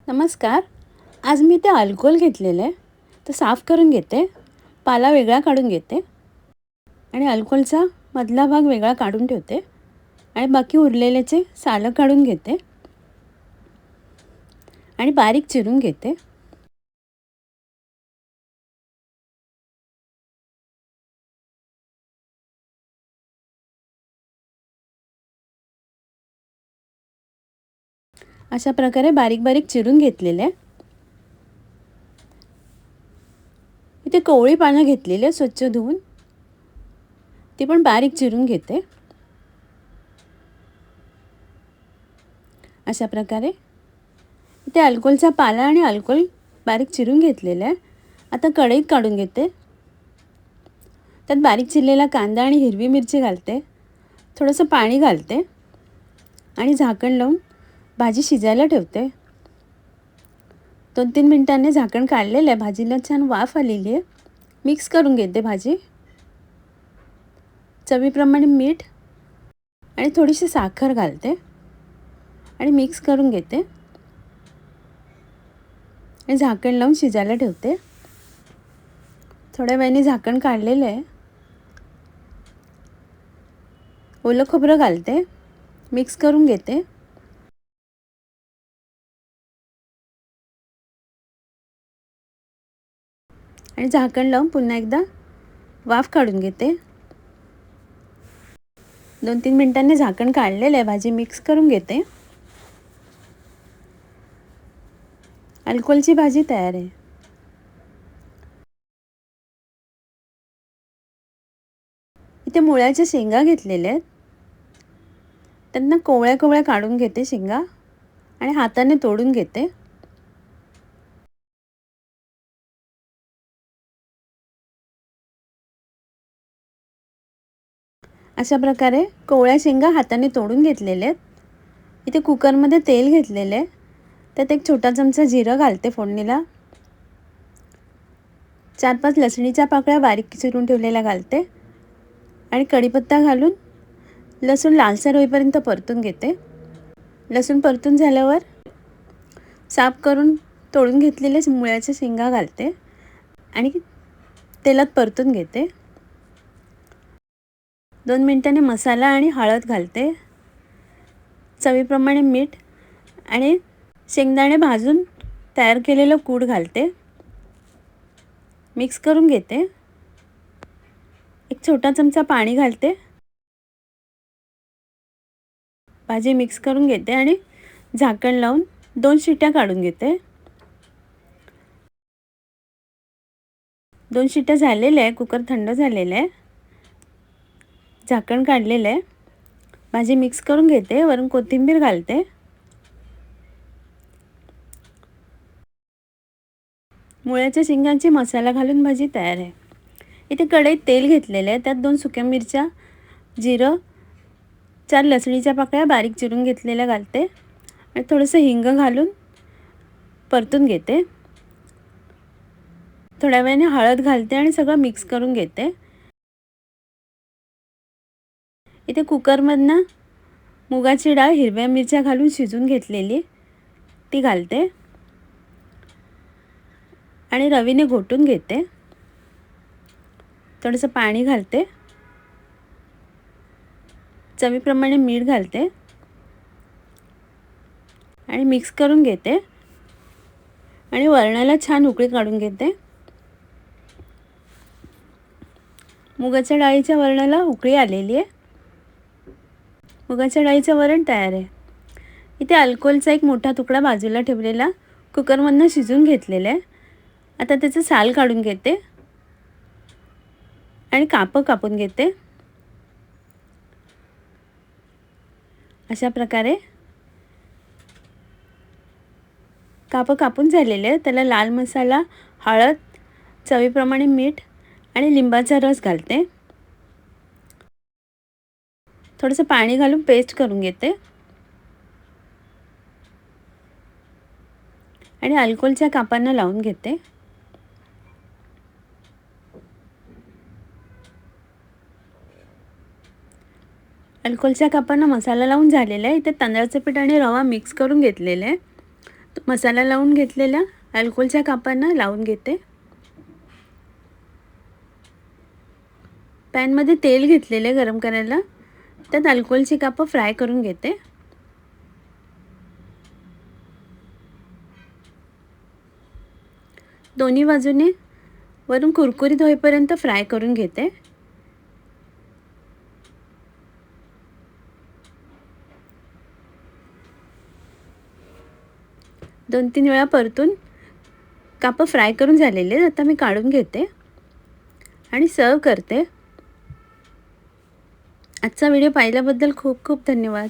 नमस्कार. आज मी ते अल्कोहोल घेतलेलं आहे, तर साफ करून घेते. पाला वेगळा काढून घेते आणि अल्कोहोलचा मधला भाग वेगळा काढून ठेवते आणि बाकी उरलेल्याचे सालं काढून घेते आणि बारीक चिरून घेते. अशा प्रकारे बारीक बारीक चिरून घेतलेले आहे. इथे कोवळी पानं घेतलेली आहे स्वच्छ धुवून, ती पण बारीक चिरून घेते. अशा प्रकारे इथे अल्कोहोलचा पाला आणि अल्कोहोल बारीक चिरून घेतलेलं आहे. आता कढईत काढून घेते. त्यात बारीक चिरलेला कांदा आणि हिरवी मिरची घालते, थोडंसं पाणी घालते आणि झाकण लावून भाजी शिजायला ठेवते. 2-3 मिनिटांनी झाकण काढलेलं आहे. भाजीला छान वाफ आलेली आहे. मिक्स करून घेते भाजी. चवीप्रमाणे मीठ आणि थोडीशी साखर घालते आणि मिक्स करून घेते आणि झाकण लावून शिजायला ठेवते. थोड्या वेळाने झाकण काढलेलं आहे. ओलं खोबरं घालते, मिक्स करून घेते आणि झाकण लावून पुन्हा एकदा वाफ काढून घेते. 2-3 मिनिटांनी झाकण काढलेलं आहे. भाजी मिक्स करून घेते. अल्कोहोलची भाजी तयार आहे. इथे मुळ्याच्या शेंगा घेतलेल्या आहेत. त्यांना कोवळ्या कोवळ्या काढून घेते शेंगा आणि हाताने तोडून घेते. अशा प्रकारे कोवळ्या शेंगा हाताने तोडून घेतलेल्या आहेत. इथे कुकरमध्ये तेल घेतलेलं आहे. त्यात एक छोटा चमचा जिरं घालते फोडणीला. 4-5 लसणीच्या पाकळ्या बारीक चिरून ठेवलेल्या घालते आणि कढीपत्ता घालून लसूण लालसर होईपर्यंत परतून घेते. लसूण परतून झाल्यावर साफ करून तोडून घेतलेले मुळ्याच्या शेंगा घालते आणि तेलात परतून घेते. 2 मिनिटांनी मसाला आणि हळद घालते, चवीप्रमाणे मीठ आणि शेंगदाणे भाजून तयार केलेलं कूट घालते. मिक्स करून घेते. एक छोटा चमचा पाणी घालते. भाजी मिक्स करून घेते आणि झाकण लावून 2 शिट्ट्या काढून घेते. 2 शिट्ट्या झालेल्या आहे. कुकर थंड झालेलं आहे. झाकण काढलेलं आहे. भाजी मिक्स करून घेते. वरून कोथिंबीर घालते. मुळ्याच्या शेंगांची मसाला घालून भाजी तयार आहे. इथे कढईत तेल घेतलेलं आहे. त्यात 2 सुक्या मिरच्या, जिरं, 4 लसणीच्या पाकळ्या बारीक चिरून घेतलेल्या घालते आणि थोडंसं हिंग घालून परतून घेते. थोड्या वेळाने हळद घालते आणि सगळं मिक्स करून घेते. इथे कुकरमधनं मुगाची डाळ हिरव्या मिरच्या घालून शिजून घेतलेली ती घालते आणि रवीने घोटून घेते. थोडंसं पाणी घालते, चवीप्रमाणे मीठ घालते आणि मिक्स करून घेते आणि वरणाला छान उकळी काढून घेते. मुगाच्या डाळीच्या वरणाला उकळी आलेली आहे. मुगाच्या डाळीचं वरण तयार आहे. इथे अल्कोहोलचा एक मोठा तुकडा बाजूला ठेवलेला कुकरमधनं शिजून घेतलेला आहे. आता त्याचं साल काढून घेते आणि कापं कापून घेते. अशा प्रकारे कापं कापून झालेले आहे. त्याला लाल मसाला, हळद, चवीप्रमाणे मीठ आणि लिंबाचा रस घालते. थोडंसं पाणी घालून पेस्ट करून घेते आणि अल्कोहोलच्या कापांना लावून घेते. अल्कोहोलच्या कापांना मसाला लावून झालेला आहे. इथे तांदळाचं पीठ आणि रवा मिक्स करून घेतलेलं आहे. मसाला लावून घेतलेल्या अल्कोहोलच्या कापांना लावून घेते. पॅनमध्ये तेल घेतलेले गरम करायला, त्यात अल्कोहोलची कापं फ्राय करून घेते. दोन्ही बाजूने वरून कुरकुरीत होईपर्यंत फ्राय करून घेते. दोन तीन वेळा परतून कापं फ्राय करून झालेले. आता मी काढून घेते आणि सर्व करते. आजचा व्हिडिओ पाहिल्याबद्दल खूप खूप धन्यवाद.